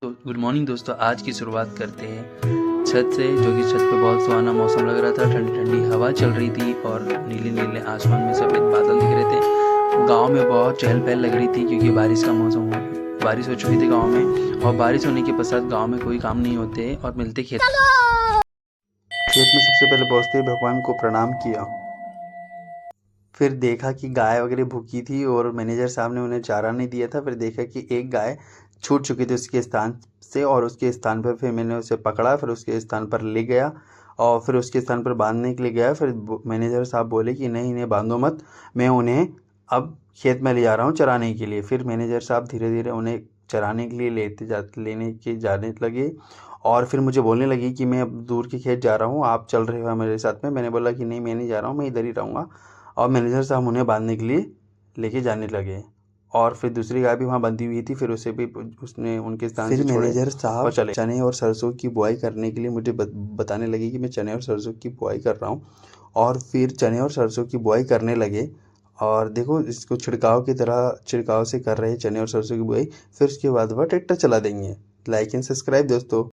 तो good morning दोस्तों, आज की शुरुआत करते हैं छत से, जो कि छत पे बहुत सुहाना मौसम लग रहा था। ठंडी ठंडी हवा चल रही थी और नीले नीले आसमान में सफ़ेद बादल दिख रहे थे। गांव में बहुत चहल पहल लग रही थी क्योंकि बारिश का मौसम बारिश हो चुकी थी गांव में। और बारिश होने के पश्चात गांव में कोई काम नहीं होते और मिलते खेत में सबसे पहले पहुँचते ही भगवान को प्रणाम किया। फिर देखा कि गाय वगैरह भूखी थी और मैनेजर साहब ने उन्हें चारा नहीं दिया था। फिर देखा कि एक गाय छूट चुकी थी उसके स्थान से, और उसके स्थान पर फिर मैंने उसे पकड़ा, फिर उसके स्थान पर ले गया और फिर उसके स्थान पर बांधने के लिए गया। फिर मैनेजर साहब बोले कि नहीं, इन्हें बांधो मत, मैं उन्हें अब खेत में ले जा रहा हूँ चराने के लिए। फिर मैनेजर साहब धीरे धीरे उन्हें चराने के लिए जाने लगे। और फिर मुझे बोलने लगी कि मैं अब दूर के खेत जा रहा हूँ, आप चल रहे हो मेरे साथ में। मैंने बोला कि नहीं, मैं नहीं जा रहा हूँ, मैं इधर ही रहूँगा। और मैनेजर साहब उन्हें बांधने के लिए लेके जाने लगे। और फिर दूसरी गाय भी वहाँ बंधी हुई थी, फिर उसे भी उसने उनके स्थान से छोड़े। मैनेजर साहब और चले चने और सरसों की बुआई करने के लिए मुझे बताने लगे कि मैं चने और सरसों की बुआई कर रहा हूँ। और फिर चने और सरसों की बुआई करने लगे। और देखो, इसको छिड़काव की तरह छिड़काव से कर रहे हैं चने और सरसों की बुआई। फिर उसके बाद वह ट्रैक्टर चला देंगे। लाइक एंड सब्सक्राइब दोस्तों।